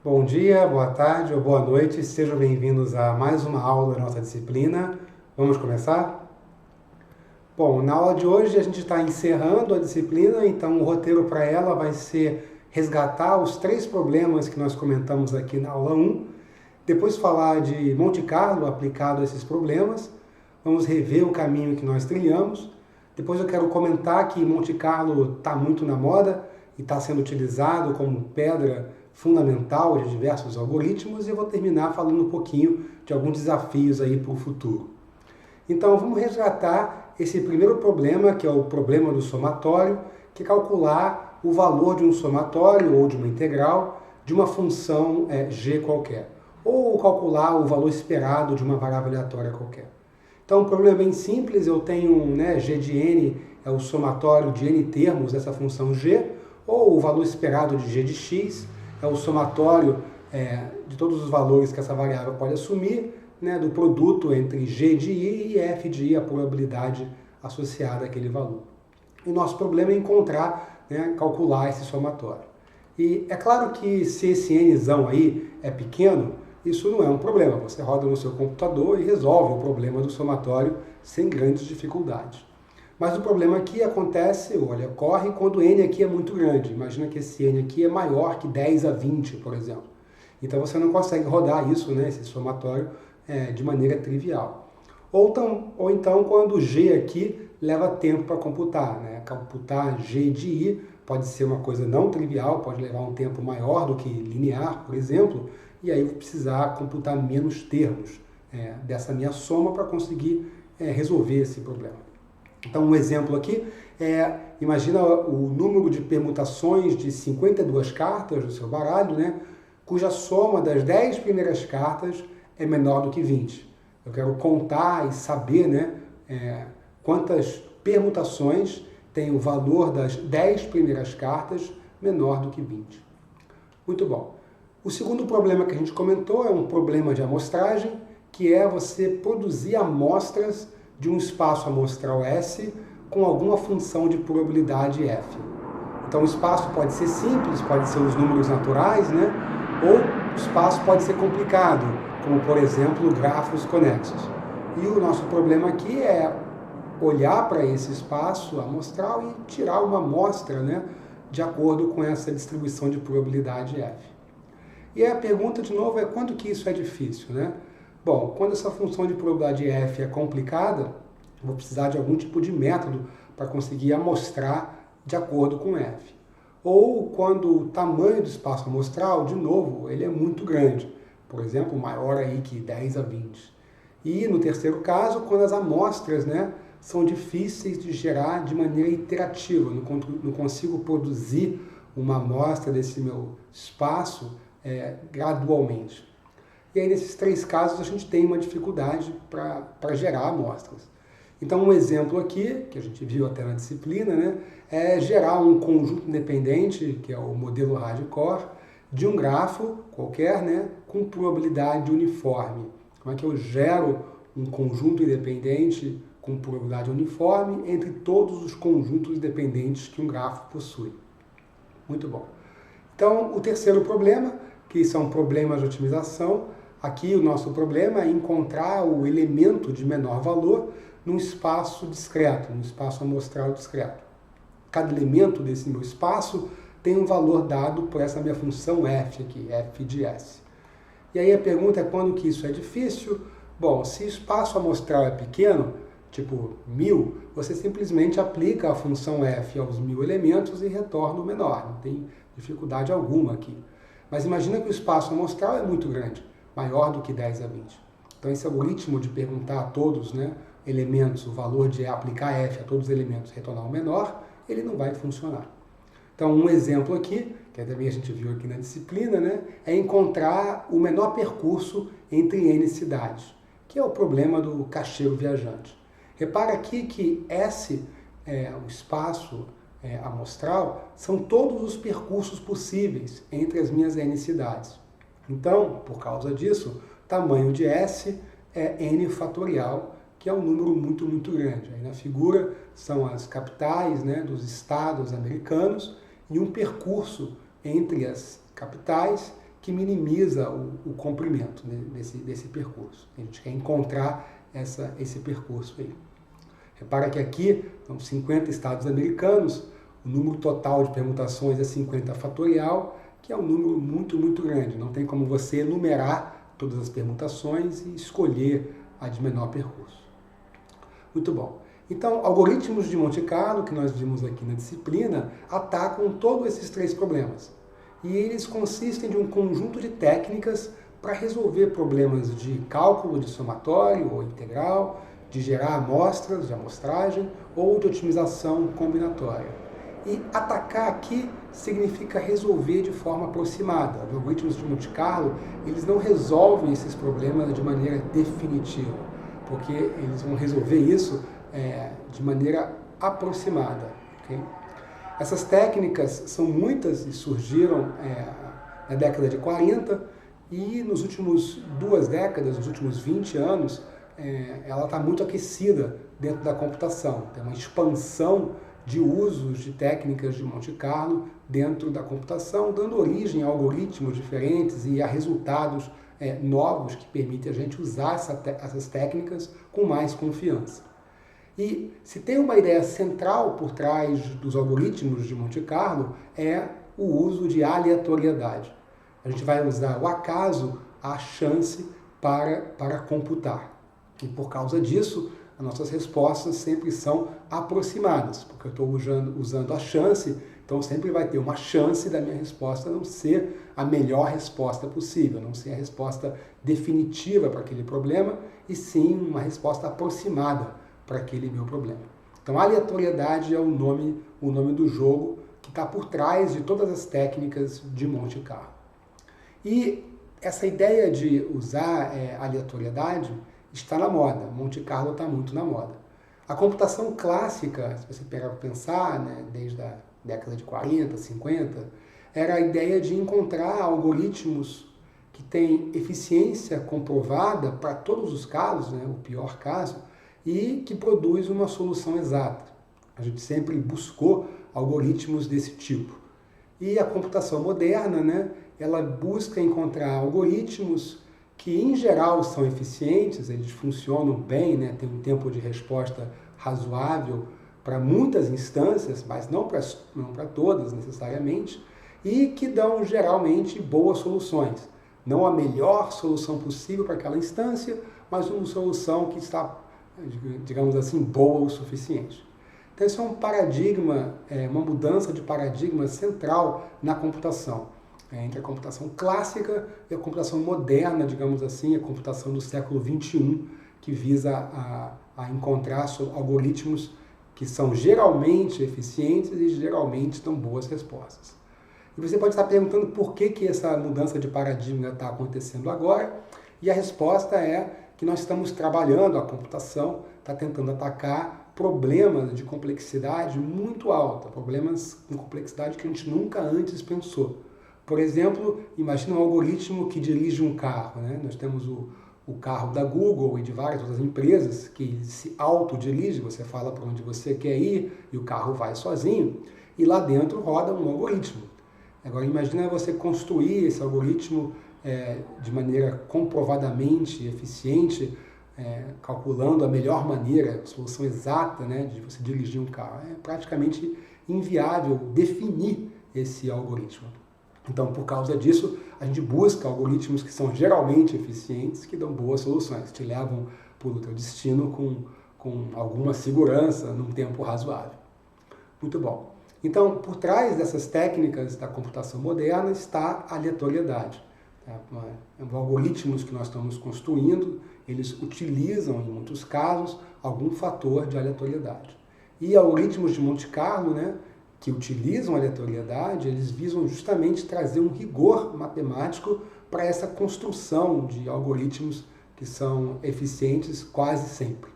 Bom dia, boa tarde ou boa noite, sejam bem-vindos a mais uma aula da nossa disciplina. Vamos começar? Bom, na aula de hoje a gente está encerrando a disciplina, então o roteiro para ela vai ser resgatar os 3 problemas que nós comentamos aqui na aula 1, depois falar de Monte Carlo aplicado a esses problemas, vamos rever o caminho que nós trilhamos, depois eu quero comentar que Monte Carlo está muito na moda e está sendo utilizado como pedra fundamental de diversos algoritmos, e eu vou terminar falando um pouquinho de alguns desafios aí para o futuro. Então vamos resgatar esse primeiro problema, que é o problema do somatório, que é calcular o valor de um somatório ou de uma integral de uma função g qualquer, ou calcular o valor esperado de uma variável aleatória qualquer. Então o problema é bem simples, eu tenho g de n é o somatório de n termos dessa função g, ou o valor esperado de g de x é o somatório de todos os valores que essa variável pode assumir, do produto entre g de i e f de i, a probabilidade associada àquele valor. E o nosso problema é encontrar, calcular esse somatório. E é claro que se esse nzão aí é pequeno, isso não é um problema. Você roda no seu computador e resolve o problema do somatório sem grandes dificuldades. Mas o problema aqui acontece, ocorre quando n aqui é muito grande. Imagina que esse n aqui é maior que 10 a 20, por exemplo. Então você não consegue rodar isso, esse somatório, de maneira trivial. Ou então quando g aqui leva tempo para computar. Computar g de i pode ser uma coisa não trivial, pode levar um tempo maior do que linear, por exemplo, e aí eu vou precisar computar menos termos dessa minha soma para conseguir resolver esse problema. Então, um exemplo aqui imagina o número de permutações de 52 cartas do seu baralho, cuja soma das 10 primeiras cartas é menor do que 20. Eu quero contar e saber quantas permutações tem o valor das 10 primeiras cartas menor do que 20. Muito bom. O segundo problema que a gente comentou é um problema de amostragem, que é você produzir amostras de um espaço amostral S com alguma função de probabilidade f. Então o espaço pode ser simples, pode ser os números naturais, ou o espaço pode ser complicado, como por exemplo grafos conexos. E o nosso problema aqui é olhar para esse espaço amostral e tirar uma amostra de acordo com essa distribuição de probabilidade f. E a pergunta de novo é quando que isso é difícil, Bom, quando essa função de probabilidade f é complicada, eu vou precisar de algum tipo de método para conseguir amostrar de acordo com f. Ou quando o tamanho do espaço amostral, de novo, ele é muito grande. Por exemplo, maior aí que 10 a 20. E no terceiro caso, quando as amostras são difíceis de gerar de maneira iterativa. Não consigo produzir uma amostra desse meu espaço gradualmente. E aí, nesses 3 casos, a gente tem uma dificuldade para gerar amostras. Então, um exemplo aqui, que a gente viu até na disciplina, é gerar um conjunto independente, que é o modelo hardcore, de um grafo qualquer, com probabilidade uniforme. Como é que eu gero um conjunto independente com probabilidade uniforme entre todos os conjuntos dependentes que um grafo possui? Muito bom. Então, o terceiro problema, que são problemas de otimização. Aqui o nosso problema é encontrar o elemento de menor valor num espaço discreto, num espaço amostral discreto. Cada elemento desse meu espaço tem um valor dado por essa minha função f aqui, f de s. E aí a pergunta é quando que isso é difícil? Bom, se o espaço amostral é pequeno, tipo 1000, você simplesmente aplica a função f aos 1000 elementos e retorna o menor. Não tem dificuldade alguma aqui. Mas imagina que o espaço amostral é muito grande, maior do que 10 a 20. Então esse algoritmo de perguntar a todos elementos, o valor de aplicar f a todos os elementos e retornar o menor, ele não vai funcionar. Então um exemplo aqui, que também a gente viu aqui na disciplina, é encontrar o menor percurso entre n cidades, que é o problema do caixeiro viajante. Repara aqui que S, o espaço amostral, são todos os percursos possíveis entre as minhas n cidades. Então, por causa disso, o tamanho de S é n fatorial, que é um número muito, muito grande. Aí na figura são as capitais dos estados americanos e um percurso entre as capitais que minimiza o comprimento, né, desse percurso. A gente quer encontrar esse percurso aí. Repara que aqui são 50 estados americanos, o número total de permutações é 50 fatorial, que é um número muito, muito grande. Não tem como você enumerar todas as permutações e escolher a de menor percurso. Muito bom. Então, algoritmos de Monte Carlo, que nós vimos aqui na disciplina, atacam todos esses três problemas. E eles consistem de um conjunto de técnicas para resolver problemas de cálculo de somatório ou integral, de gerar amostras de amostragem ou de otimização combinatória. E atacar aqui significa resolver de forma aproximada. Os algoritmos de Monte Carlo, eles não resolvem esses problemas de maneira definitiva, porque eles vão resolver isso de maneira aproximada. Okay? Essas técnicas são muitas e surgiram na década de 40 e nos últimos 2 décadas, nos últimos 20 anos, ela está muito aquecida dentro da computação. Tem uma expansão de usos de técnicas de Monte Carlo dentro da computação, dando origem a algoritmos diferentes e a resultados novos que permitem a gente usar essas técnicas com mais confiança. E se tem uma ideia central por trás dos algoritmos de Monte Carlo é o uso de aleatoriedade. A gente vai usar o acaso, a chance para computar. E por causa disso, as nossas respostas sempre são aproximadas, porque eu estou usando a chance, então sempre vai ter uma chance da minha resposta não ser a melhor resposta possível, não ser a resposta definitiva para aquele problema, e sim uma resposta aproximada para aquele meu problema. Então, a aleatoriedade é o nome do jogo que está por trás de todas as técnicas de Monte Carlo. E essa ideia de usar aleatoriedade está na moda. Monte Carlo está muito na moda. A computação clássica, se você pegar para pensar, né, desde a década de 40, 50, era a ideia de encontrar algoritmos que têm eficiência comprovada para todos os casos, né, o pior caso, e que produz uma solução exata. A gente sempre buscou algoritmos desse tipo. E a computação moderna, né, ela busca encontrar algoritmos que, em geral, são eficientes, eles funcionam bem, né, tem um tempo de resposta razoável para muitas instâncias, mas não para todas necessariamente, e que dão, geralmente, boas soluções. Não a melhor solução possível para aquela instância, mas uma solução que está, digamos assim, boa o suficiente. Então, isso é um paradigma, uma mudança de paradigma central na computação, entre a computação clássica e a computação moderna, digamos assim, a computação do século XXI, que visa a encontrar algoritmos que são geralmente eficientes e geralmente dão boas respostas. E você pode estar perguntando por que essa mudança de paradigma está acontecendo agora, e a resposta é que nós estamos trabalhando, a computação está tentando atacar problemas de complexidade muito alta, problemas com complexidade que a gente nunca antes pensou. Por exemplo, imagine um algoritmo que dirige um carro, né? Nós temos o carro da Google e de várias outras empresas que se autodirige, você fala para onde você quer ir e o carro vai sozinho, e lá dentro roda um algoritmo. Agora imagine você construir esse algoritmo de maneira comprovadamente eficiente, calculando a melhor maneira, a solução exata, né, de você dirigir um carro. É praticamente inviável definir esse algoritmo. Então, por causa disso, a gente busca algoritmos que são geralmente eficientes, que dão boas soluções, te levam para o teu destino com alguma segurança, num tempo razoável. Muito bom. Então, por trás dessas técnicas da computação moderna está a aleatoriedade. Os algoritmos que nós estamos construindo, eles utilizam, em muitos casos, algum fator de aleatoriedade. E algoritmos de Monte Carlo, né, que utilizam a aleatoriedade, eles visam justamente trazer um rigor matemático para essa construção de algoritmos que são eficientes quase sempre.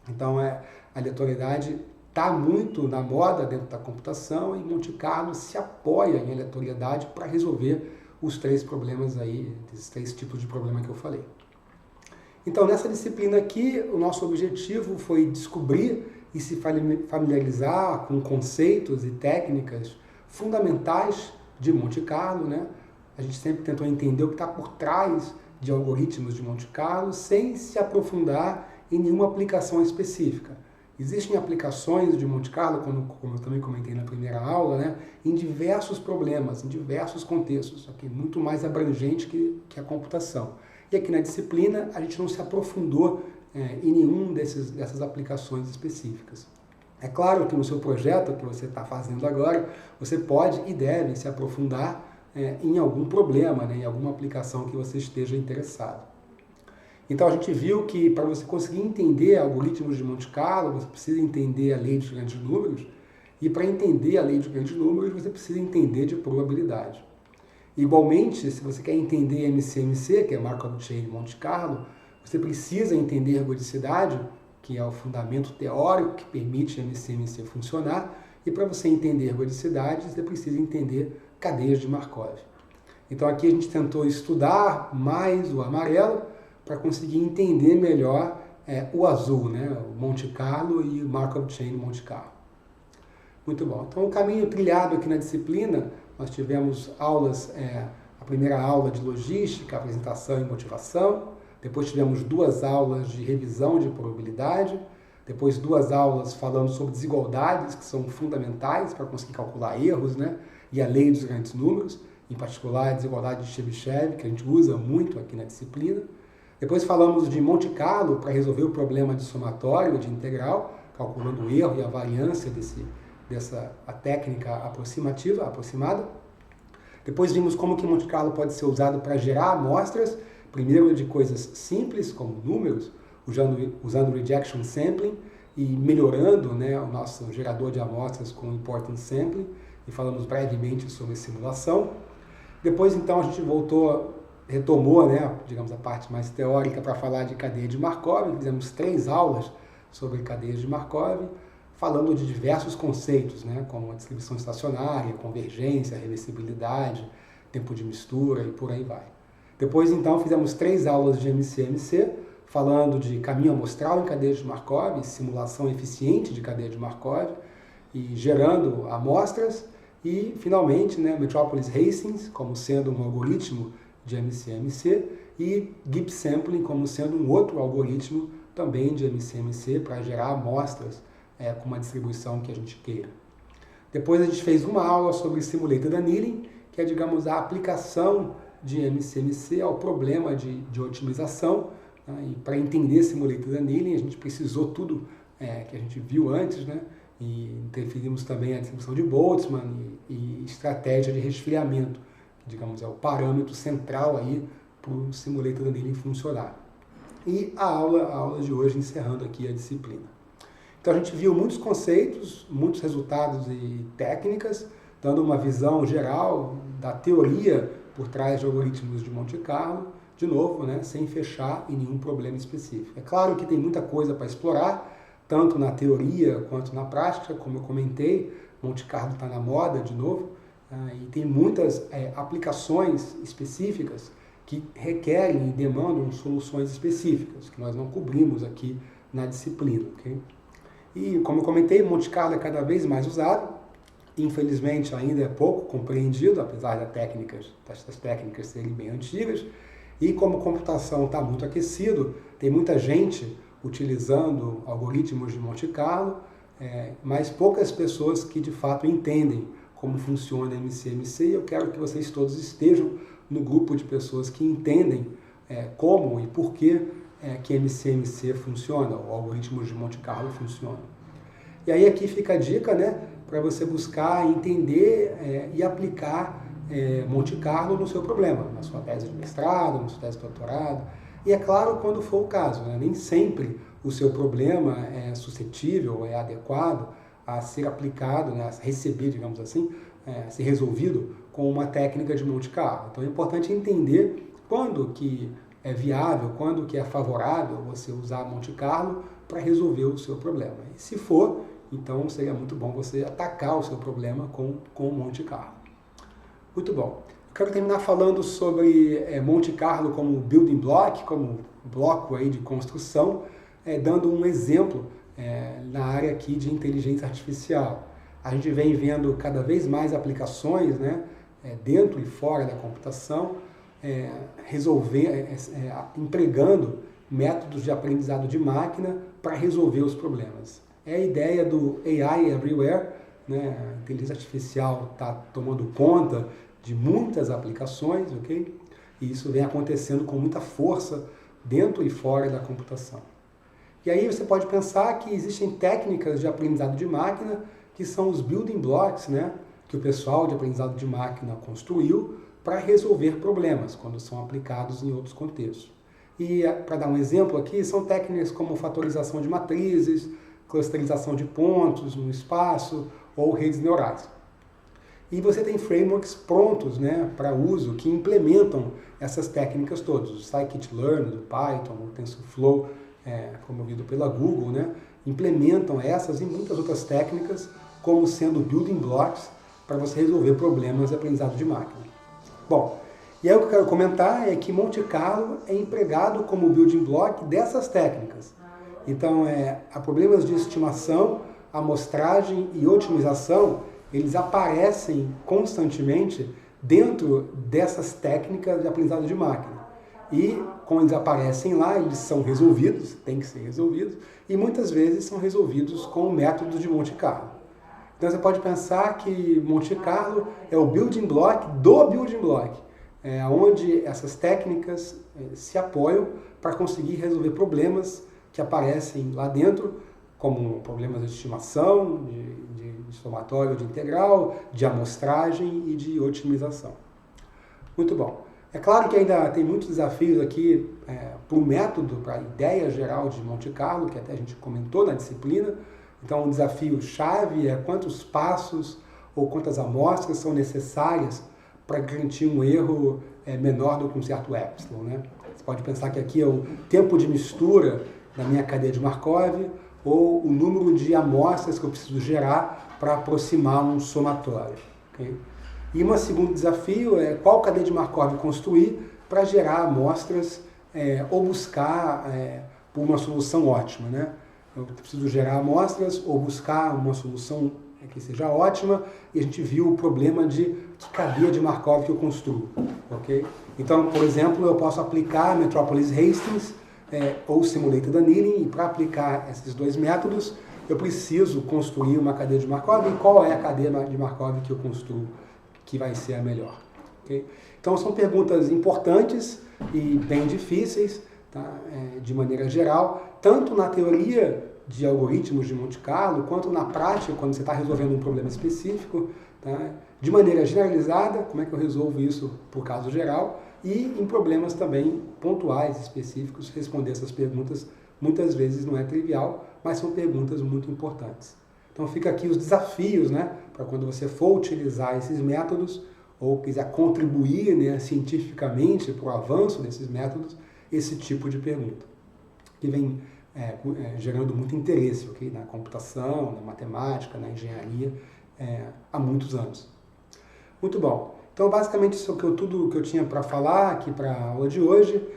Então, a aleatoriedade está muito na moda dentro da computação e Monte Carlo se apoia em aleatoriedade para resolver os 3 problemas aí, esses 3 tipos de problema que eu falei. Então, nessa disciplina aqui, o nosso objetivo foi descobrir e se familiarizar com conceitos e técnicas fundamentais de Monte Carlo, né? a gente sempre tentou entender o que está por trás de algoritmos de Monte Carlo sem se aprofundar em nenhuma aplicação específica. Existem aplicações de Monte Carlo, como eu também comentei na primeira aula, né, em diversos problemas, em diversos contextos, aqui, muito mais abrangente que a computação. E aqui na disciplina a gente não se aprofundou em nenhum dessas aplicações específicas. É claro que no seu projeto que você está fazendo agora, você pode e deve se aprofundar em algum problema, né, em alguma aplicação que você esteja interessado. Então a gente viu que para você conseguir entender algoritmos de Monte Carlo, você precisa entender a lei dos grandes números, e para entender a lei dos grandes números, você precisa entender de probabilidade. Igualmente, se você quer entender MCMC, que é Markov Chain de Monte Carlo, você precisa entender ergodicidade, que é o fundamento teórico que permite a MCMC funcionar, e para você entender ergodicidade, você precisa entender cadeias de Markov. Então aqui a gente tentou estudar mais o amarelo para conseguir entender melhor o azul, né? O Monte Carlo e o Markov Chain de Monte Carlo. Muito bom. Então o caminho trilhado aqui na disciplina, nós tivemos aulas, a primeira aula de logística, apresentação e motivação, depois tivemos 2 aulas de revisão de probabilidade, depois 2 aulas falando sobre desigualdades, que são fundamentais para conseguir calcular erros, né? E a lei dos grandes números, em particular a desigualdade de Chebyshev, que a gente usa muito aqui na disciplina. Depois falamos de Monte Carlo para resolver o problema de somatório, de integral, calculando o erro e a variância dessa técnica aproximada. Depois vimos como que Monte Carlo pode ser usado para gerar amostras, primeiro de coisas simples, como números, usando rejection sampling e melhorando, né, o nosso gerador de amostras com importance sampling, e falamos brevemente sobre simulação. Depois, então, a gente retomou, né, digamos, a parte mais teórica para falar de cadeia de Markov. Fizemos 3 aulas sobre cadeias de Markov, falando de diversos conceitos, né, como a distribuição estacionária, convergência, reversibilidade, tempo de mistura e por aí vai. Depois, então, fizemos 3 aulas de MCMC, falando de caminho amostral em cadeias de Markov, simulação eficiente de cadeia de Markov, e gerando amostras, e, finalmente, né, Metropolis Hastings, como sendo um algoritmo de MCMC, e Gibbs Sampling como sendo um outro algoritmo também de MCMC para gerar amostras com uma distribuição que a gente queira. Depois a gente fez uma aula sobre Simulated Annealing, que é, digamos, a aplicação de MCMC ao problema de otimização, né? E para entender Simulated Annealing a gente precisou tudo que a gente viu antes, né? E interferimos também a distribuição de Boltzmann e estratégia de resfriamento, digamos, é o parâmetro central aí para o Simulated Annealing funcionar. E a aula de hoje encerrando aqui a disciplina. Então a gente viu muitos conceitos, muitos resultados e técnicas, dando uma visão geral da teoria por trás de algoritmos de Monte Carlo, de novo, né, sem fechar em nenhum problema específico. É claro que tem muita coisa para explorar, tanto na teoria quanto na prática, como eu comentei, Monte Carlo está na moda, de novo, e tem muitas aplicações específicas que requerem e demandam soluções específicas, que nós não cobrimos aqui na disciplina. Okay? E, como eu comentei, Monte Carlo é cada vez mais usado, infelizmente ainda é pouco compreendido, apesar das técnicas serem bem antigas, e como a computação está muito aquecido, tem muita gente utilizando algoritmos de Monte Carlo, mas poucas pessoas que de fato entendem como funciona a MCMC, e eu quero que vocês todos estejam no grupo de pessoas que entendem como e por que que MCMC funciona, o algoritmo de Monte Carlo funciona. E aí aqui fica a dica, né, para você buscar entender e aplicar Monte Carlo no seu problema, na sua tese de mestrado, na sua tese de doutorado, e é claro quando for o caso, né, nem sempre o seu problema é suscetível, é adequado a ser aplicado, né, a receber, digamos assim, a ser resolvido com uma técnica de Monte Carlo. Então é importante entender quando que é viável, quando que é favorável você usar Monte Carlo para resolver o seu problema. E se for, então seria muito bom você atacar o seu problema com Monte Carlo. Muito bom. Eu quero terminar falando sobre Monte Carlo como building block, como bloco aí de construção, dando um exemplo na área aqui de inteligência artificial. A gente vem vendo cada vez mais aplicações, né, dentro e fora da computação, empregando métodos de aprendizado de máquina para resolver os problemas. É a ideia do AI Everywhere, né? A inteligência artificial está tomando conta de muitas aplicações, ok? E isso vem acontecendo com muita força dentro e fora da computação. E aí você pode pensar que existem técnicas de aprendizado de máquina que são os building blocks, né? Que o pessoal de aprendizado de máquina construiu para resolver problemas quando são aplicados em outros contextos. E para dar um exemplo aqui, são técnicas como fatorização de matrizes, clusterização de pontos no espaço ou redes neurais. E você tem frameworks prontos, né, para uso que implementam essas técnicas todas. O scikit-learn do Python, o TensorFlow, promovido pela Google, né, implementam essas e muitas outras técnicas como sendo building blocks para você resolver problemas de aprendizado de máquina. Bom, e aí o que eu quero comentar é que Monte Carlo é empregado como building block dessas técnicas. Então, há problemas de estimação, amostragem e otimização, eles aparecem constantemente dentro dessas técnicas de aprendizado de máquina. E, como eles aparecem lá, eles são resolvidos, têm que ser resolvidos, e muitas vezes são resolvidos com o método de Monte Carlo. Então, você pode pensar que Monte Carlo é o building block do building block, onde essas técnicas se apoiam para conseguir resolver problemas que aparecem lá dentro, como problemas de estimação, de somatório de integral, de amostragem e de otimização. Muito bom. É claro que ainda tem muitos desafios aqui para o método, para a ideia geral de Monte Carlo, que até a gente comentou na disciplina. Então, um desafio-chave é quantos passos ou quantas amostras são necessárias para garantir um erro menor do que um certo epsilon, né? Você pode pensar que aqui é o tempo de mistura da minha cadeia de Markov ou o número de amostras que eu preciso gerar para aproximar um somatório. Okay? E um segundo desafio é qual cadeia de Markov construir para gerar amostras ou buscar por uma solução ótima, né? Eu preciso gerar amostras ou buscar uma solução que seja ótima, e a gente viu o problema de que cadeia de Markov que eu construo. Okay? Então, por exemplo, eu posso aplicar Metropolis Hastings ou Simulated Annealing, e para aplicar esses dois métodos, eu preciso construir uma cadeia de Markov, e qual é a cadeia de Markov que eu construo que vai ser a melhor. Okay? Então, são perguntas importantes e bem difíceis, tá? De maneira geral, tanto na teoria de algoritmos de Monte Carlo, quanto na prática, quando você está resolvendo um problema específico, tá? De maneira generalizada, como é que eu resolvo isso por caso geral, e em problemas também pontuais, específicos, responder essas perguntas muitas vezes não é trivial, mas são perguntas muito importantes. Então fica aqui os desafios, né, para quando você for utilizar esses métodos, ou quiser contribuir, né, cientificamente para o avanço desses métodos, esse tipo de pergunta, que vem gerando muito interesse, okay, na computação, na matemática, na engenharia, há muitos anos. Muito bom. Então, basicamente, isso é tudo que eu tinha para falar aqui para a aula de hoje.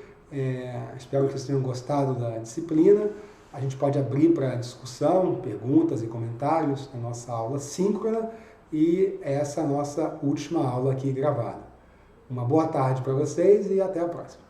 Espero que vocês tenham gostado da disciplina. A gente pode abrir para discussão, perguntas e comentários na nossa aula síncrona, e essa é a nossa última aula aqui gravada. Uma boa tarde para vocês e até a próxima.